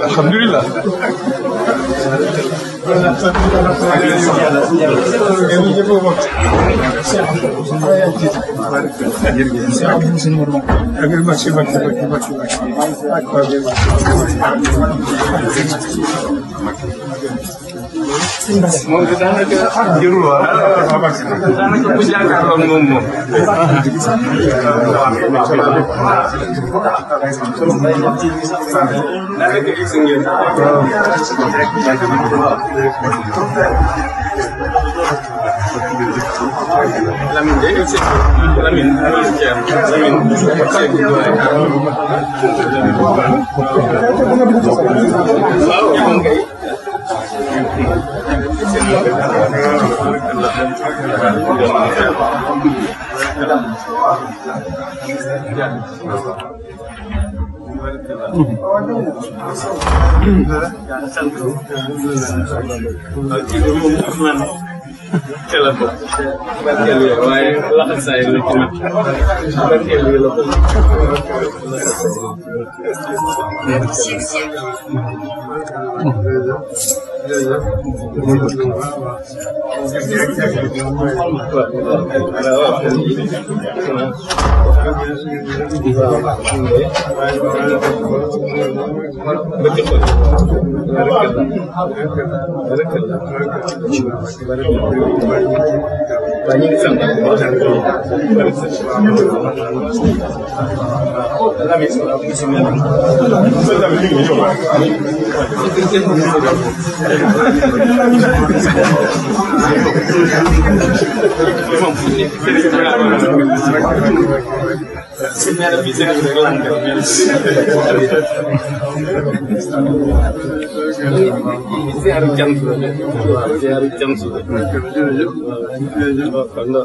Alhamdulillah. Moom daanaka jërul daanaka bu jàkkaarloo moom daanaka gis ngeen Lamine de gis Lamine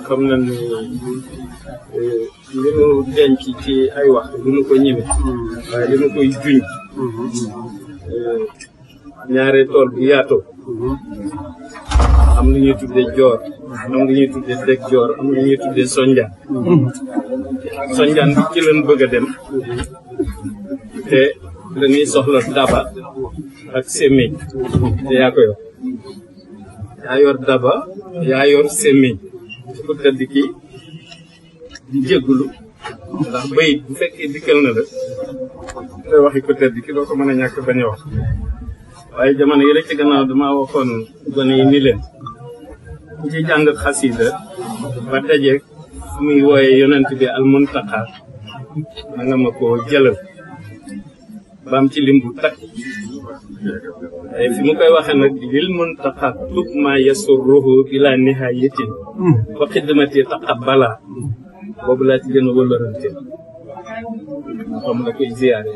xam na ni li nu denc ci ay wax du nu ko ñeme waaye li nu koy juñ ñaare tool bu yaatoo am lu ñuy tuddee joor am lu ñuy tuddee deg joor am lu ñuy tuddee sonjaan bi ci leen bëgg a dem te dañuy soxla daba ak semeñ te yaa ko yor yaa yor daba yaa yor semeñ ku tedd ki di jéggulu ndax bayit bu fekkee dikkal na la te waxi ku tedd ki doo ko mën a ñàkk bañ a wax waaye jamono yi rek ci gannaaw dama waxoon gone yi ni leen ku ci jàng xasida ba dajeeg fu muy wooye yonent bi al muntaqa na nga ma ko jëlal ba am ci lim bu takk ay fi mu koy waxee nag lil muntaqa tub ma yasurruhu ila nihayatin wa xidmati taqabbala boobu laa ci gën a wëlërante xam la koy ziyaare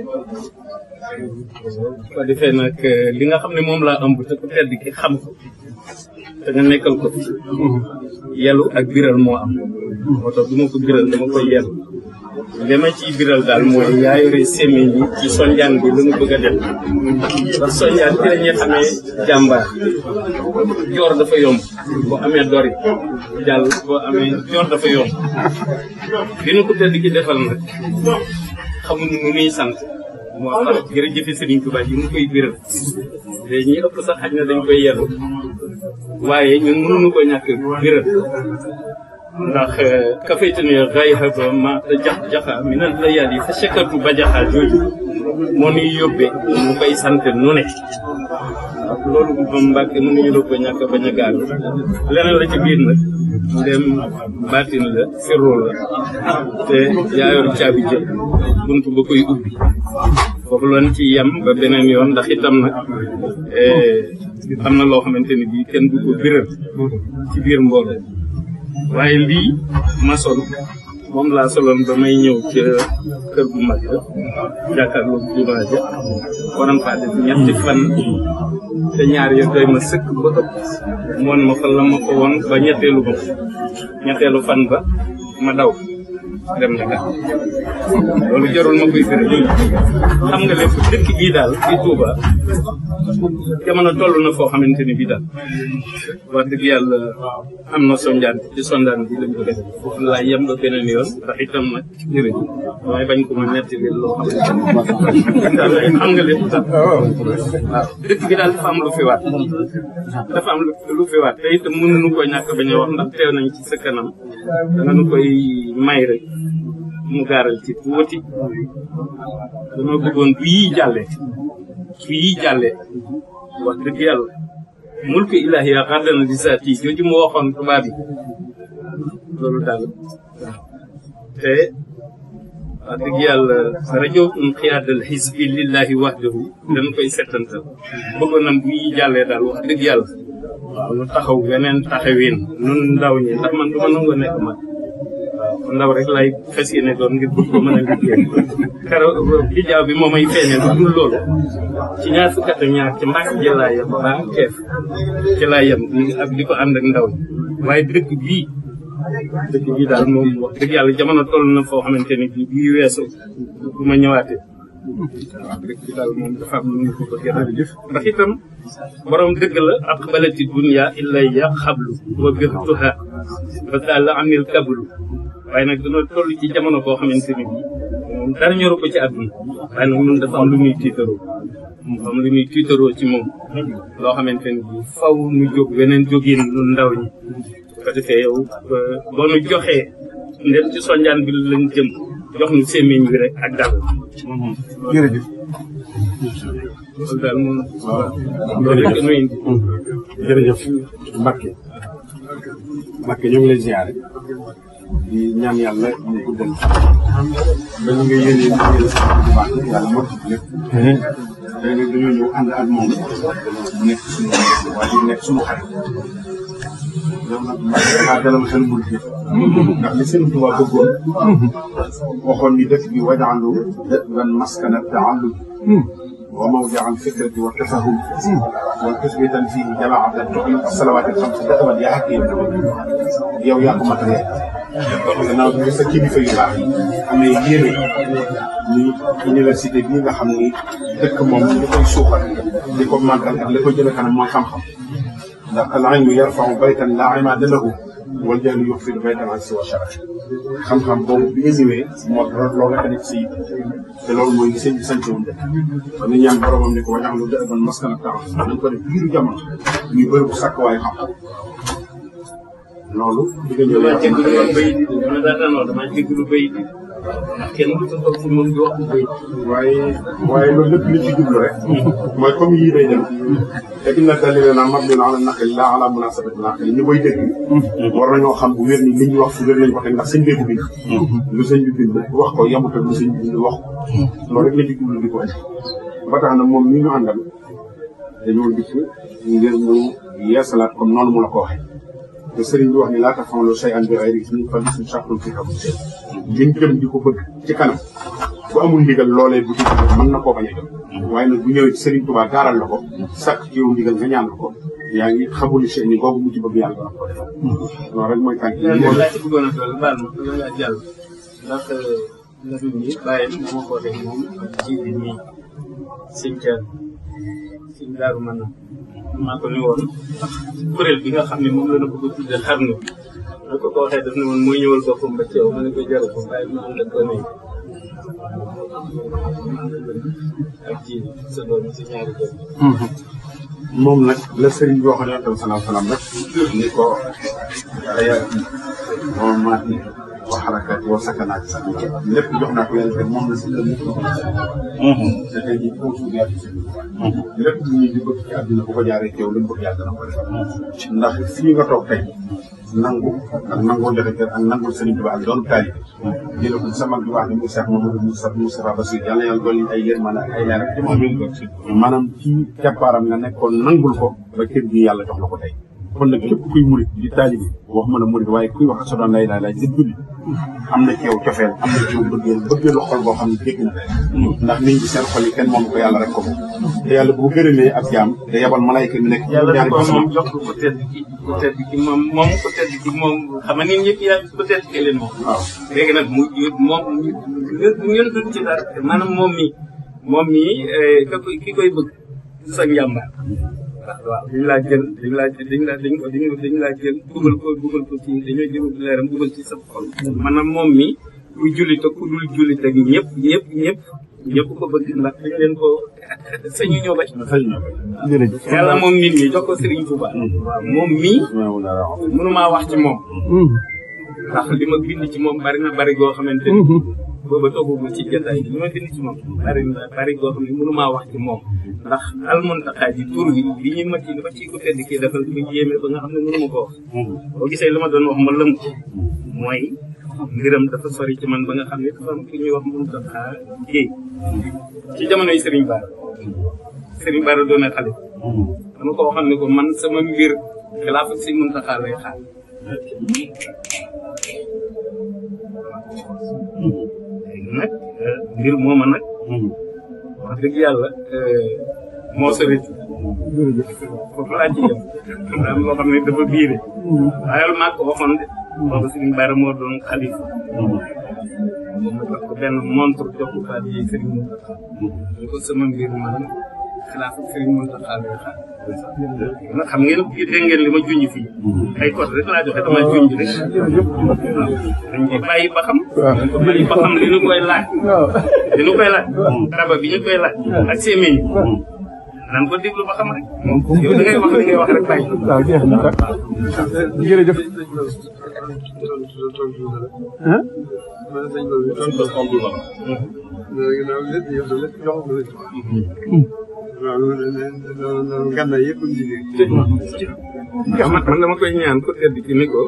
ko defee nag li nga xam ne moom laa ëmb te ku tedd ki xam ko te nga nekkal ko yelu ak biral moo am moo tax du ma ko biral dama koy yelu li ma ciy biral daal mooy yaa yore semeñ yi ci sonjaan bi la mu bëgg a def ndax sonjaan bi la ñuy xamee jàmbaar joor dafa yomb boo amee dori jàll boo amee joor dafa yomb li nu ko tedd ki defal nag xamuñu nu muy sant moo tax jërëjëf Sëriñ Tuubaa yi mu koy biral te ñi ëpp sax xaj na dañ koy yelu waaye ñun mënuñu ko ñàkk biral ndax kafaytani gayhaba ma ta jax-jaxa mi nan la yàlla yi fa sekkatu ba jaxaa jooju moo nuy yóbbee mu koy sant nu ne ak loolu moom Mbàkke mënuñu la ko ñàkk bañ a gaal leneen la ci biir nag dem baatin la sirru la te yaa yor caabi jël buntu ba koy ubbi foofu loon ci yem ba beneen yoon ndax itam nag am na loo xamante ni bii kenn du ko biral ci biir mbooloo waaye lii ma sol moom laa soloon ba may ñëw ca kër gu mag la jàkkaarloo jumaa ja waroon faa def ñetti fan te ñaar ya doy ma sëkk ba ëpp moon ma fa la ma ko woon ba ñetteelu fan ba ma daw dem Dakar loolu jarul ma koy firi xam nga lépp dëkk bii daal di Touba jamono toll na foo xamante ni bii daal wax dëgg yàlla am na sondaan bi lañ ko def foofu laa yem ba beneen yoon ndax itam nag jërëjëf waaye bañ ko ma netti li loo xam daal xam nga lépp daal waaw dëkk bi daal dafa am lu fi waat lu fi waat te itam mënuñu ko ñàkk bañ a wax ndax teew nañ ci sa kanam danga nu koy may rek mu gaaral ci tuuti dama bëggoon bu yii jàllee wax dëgg yàlla mulku ilahi ya xardana di saati jooju mu waxoon tubaab bi loolu daal te wax dëgg yàlla rajo xiyaadal xisbi lillahi wahdahu dañ koy settantal bëggoon nam bu yii jàllee daal wax dëgg yàlla waaw nu taxaw beneen taxawin nun ndaw ñi ndax man du ma nangoo nekk mag ndaw rek lay fas yéene doon ngir bëgg ko mën a liggéey bi jaaw bi moo may feeñal dul loolu ci ñaar fukki at ak ñaar ci mbàkk jëlaa yem ba keef ci laa yem ak di ko ànd ak ndaw ñi waaye dëkk bii daal moom wax dëgg yàlla jamono toll na foo xamante ni bii weesu bu ma ñëwaatee waaw dëkk bi daal moom dafa am lu ñu ko bëgg a jëf ndax itam borom dëgg la aqbalati dunya ilayya xablu wa birtuha ba daal amil kablu waaye nag dina toll ci jamono boo xamante ni bii moom dara ñoru ko ci àdduna waaye nag ñun dafa am lu muy tiitaroo ci moom loo xamante ni bii faw nu jóg weneen jógin ñun ndaw ñi ko defee yow boo nu joxee ndem ci sonjaan bi lañ jëm jox nu sémmiñ bi rek ak dal jërëjëf loolu daal moom loolu rek nu indi jërëjëf Mbacke ñu ngi lay ziare di ñaan yàlla ñu guddal ba ñu nga yéene bu baax yàlla moo ci lépp tey nag dañoo ñëw ànd ak moom nekk suñu waaye di nekk suñu xarit ñoom nag Mbacke dangaa dalal xel bul fi ndax li seen Tuubaa bëggoon waxoon ni dëkk bi wajaalu dëban maskana taallum wa mawdia alfikrati wa tafahum wal tusbitan fihi jamaata tuqim salawaati alxams dëkkabat yaa xaqi yow yaa ko matale gannaaw bi sa kilifa yu baax yi amee yéene ni université bii nga xam ni dëkk moom li koy suuxal li ko màggal ak li koy jëme kanam mooy xam-xam ndax al ilmu yarfau baytan laa imaada lahu wal jahlu yuxfidu baytan an siwa sharaf xam-xam boobu bi nga ñëwee moo loolu rek a nekk si te loolu mooy li sëñ bi sant woon dëkk kon ni ñaan boromam ne ko wajaxlu dëban maskana taam nañ ko def biiru jamono ñuy bëri bu sàkk waaye xam-xam loolu di nga ñëw dama jégalu bay di dama daan wax dama jégalu bay di ndax kenn du ko toog si moom di wax bay waaye loolu lépp li ci jublu rek mooy comme yii day dem te inna dalilana mabniun ala naqli la ala munasabati naqli ñu koy dégg war nañoo xam bu wér ni li ñu wax fu wér lañ ko teg ndax sëñ bee ko bind lu sëñ bi bind wax ko yamut ak lu sëñ bi bind wax ko loolu rek la ci jublu di ko indi ba tax na moom ni ñu àndal dañoo dikk ngir ñu yeesalaat comme noonu mu la ko waxee te sëriñ bi wax ni laa taf'alu shay'an bi ghayri idnin fa bi'sa shartun fi hukmihi liñ jëm di ko bëgg ci kanam bu amul ndigal loolee bu ci mën na koo bañ a jëm waaye nag bu ñëwee ci sëriñ Tuubaa gaaral la ko sàkk ci yow ndigal nga ñaan la ko yaa ngi xamuli seen ni boobu mu ci bëgg yàlla ko def loolu rek mooy tànk yi laa ci bëggoon a dool baal ma loolu laa jàll ndax la du nii bàyyi moo ko def moom ji bi nii sëñ Daaru Manaan maa ko ne woon kuréel bi nga xam ne moom la na ko ko tudde xarnu da ko waxee daf ne woon mooy ñëwal boppam ba ceew ma ne ko jaru ko waaye ma ànd ak ko ne ak ji sa doom si ñaari doom moom nag la sëriñ bi waxoon yonent bi salaam rek ni ko ayaati wa mamaati wa xarakaati wa sakanaati sax lépp jox naa ko yàlla moom la si lépp te tey jii foofu bi ak lépp lu ñuy di bëgg ci àdduna bu ko jaaree ci yow lu mu bëgg yàlla dana ko def ndax fii nga toog tey nangu ak nangoo joxe kër ak nangul sëriñ bi ak doon taalibe jëlee ko sama bi wax ne mu Cheikh Mamadou Moustapha Bassir yàlla yàlla dolli ay yërmande ak ay leer ak maanaam ci keppaaram nga nekkoon nangul ko ba kër gi yàlla jox la ko tey kon nag képp kuy murit di taalibi wax mën a murit waaye kuy wax asodaan lay laay ci julli am na ci yow cofeel am na ci yow bëggeelu xol boo xam ne dégg na ndax nit ñi seen xol yi kenn moom ko yàlla rek ko moom te yàlla bu gërëmee ak jaam te yabal malayka mi nekk yàlla da ko moom jox ko tedd ki moom ko tedd ki moom xam nga nit ñëpp yaa ko tedd ki leen moom waaw léegi nag moom ñun duñ ci dara maanaam moom mii ki koy bëgg sa njàmbaar waaw dañ laa jël dañ laa jël dugal ko ci dañoo jël leeram dugal ci sa xol maanaam moom mi kuy jullit ak ku dul jullit ak ñëpp ko bëgg ndax dañ leen ko sañu ñoo bañ yàlla moom nit ñi jox ko Serigne Touba waaw moom mii mënumaa wax ci moom ndax li ma bind ci moom bari na bari goo xamante ni booba toogagul ci jotaay bi li ma bind ci moom bari goo xam ne mënumaa wax ci moom ndax almuntaxaa ji tur bi li ñu ma ci ko tedd kii dafa ñu yéeme ba nga xam ne mënuma ko wax boo gisee li ma doon wax ma lëm ko mooy mbiram dafa sori ci man ba nga xam ne dafa am ki ñuy wax muntaxaa géey ci jamonoy Serigne Bara doon na xale dama ko waxoon ne ko man sama mbir xilaaf ak si muntaxaa lay xaar nag mbir mooma nag wax dëgg yàlla moo sori foofu laa ci yem daam loo xam ne dafa biire waaye maa ko waxoon de boobu Serigne Bara moo doon xalifa moom ma jox ko benn montre jox ko faat yi Serigne Mountakha ñu ko sama mbir man xilaaf ak Serigne Mountakha lay xaar nag xam ngeen dégg ngeen li ma junj fii ay code rek laa joxe dama junj rek waaw dañ ko bàyyi ba xam dañ ko bàyyi ba xam li ñu koy laaj raba bi ñu koy laaj ak semeñ nan ko déglu ba xam rek yow da ngay wax li ngay wax rek bàyyi waaw jeex na jërëjëf man dama koy ñaan ko tedd ki ni ko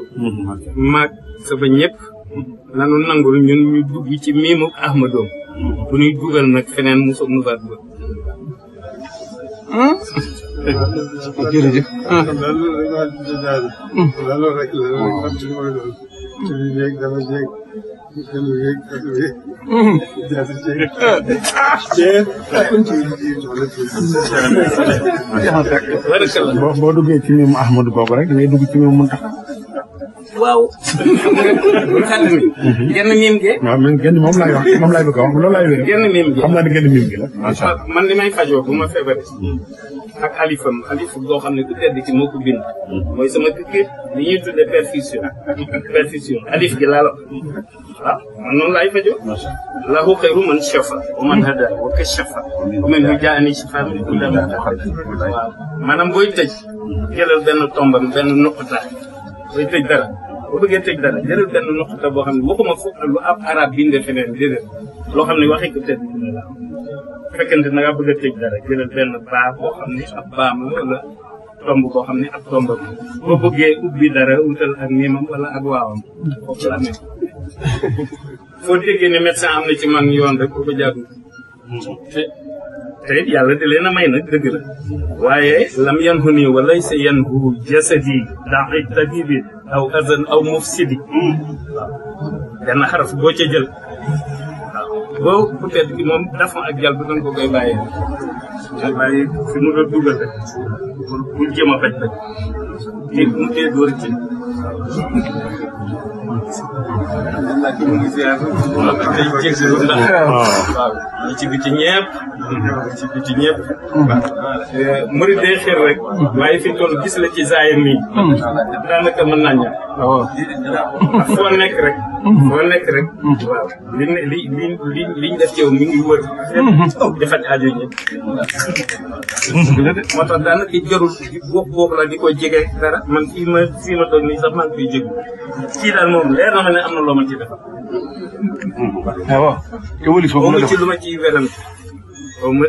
maag sama ñëpp nanu nangul ñun ñu dugg ci miimu Ahmadoom bu ñuy dugal nag feneen mu soog nu faat ba jërëjëf boo duggee ci miimu Ahmadou boobu rek da ngay dugg ci miimu Mountakha waaw xel mi genn miim gi waaw man genn moom laay wax moom laay bëgg a wax loolu laay wér genn miim gi xam naa ne genn miim gi la man li may fajoo bu ma feebaree ak alif boo xam ne ku tedd ki moo ko bind mooy sama tukki li ñuy tuddee perfusion alif gi laa la waaw man noonu laay fajoo lahu xayru man shafa wa man hada wa kashafa wa man jaani shifa min kulli waaw maanaam booy tëj jëlal benn tombam benn nuqta booy tëj dara boo bëggee tëj dara jëlal benn nuqta boo xam ne waxuma foofu lu ab arab bindee feneen déedéet loo xam ne waxee ko tedd la fekkente na nga bëgg a tëj dara jëlal benn baa boo xam ne ab baam wala tomb boo xam ne ab tomb bi boo bëggee ubbi dara wutal ak niimam wala ak waawam foofu la amee foo déggee ne médecin am na ci man yoon rek ko jaadu te it yàlla di leen a may nag dëgg la waaye lam yanhu nii wa laysa yanhu jasadi da'i tabibi aw azan aw mufsidi waaw benn xaraf boo ca jël waaw boo peut-être que moom dafa ak jàll bi dañ ko koy bàyyee waaye fi mu doon dugal rek bu jéem a faj rek te mu tee door ci waaw ñi ci biti ñëpp murid day xër rek waaye fi toll gis la ci zaayam nii daanaka mën naa ñàkk foo nekk rek waaw liñ def ci yow mi ngi wër di faj aajo ñëpp moo tax daanaka jarul boobu la di ko jege dara man fii ma toog nii sax maa ngi koy jégu kii daal moom leer na ma ne am na loo ma ci def waaw mu ci lu ma ciy werante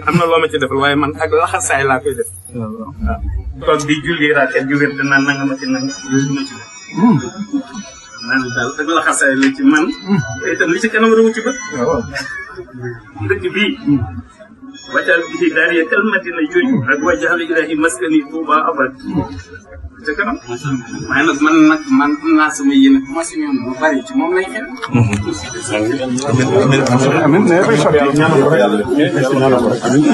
am na loo ma ci defal waaye man ak laxasaay laa koy def waaw toog di julli raaket ju wér dinaa nanga ma ci nanga ma ci def naan daal dëgg la xasaay la ci man te itam li ci kanam rawu ci bët dëkk bii wàccal bi daal ya kalmatina jooju ak wajjal ilahi maskani tuuba abad ca kanam waaye nag man am naa sama yéene bu ma si ñoom bu bari ci moom lay xel amiin ne fay sotti ñaanal ko yàlla ñaanal ko rek amiin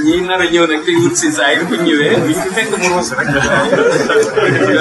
ñi nar a ñëw nag te wut si saa yi bu ñëwee ñu fekk mu roos rek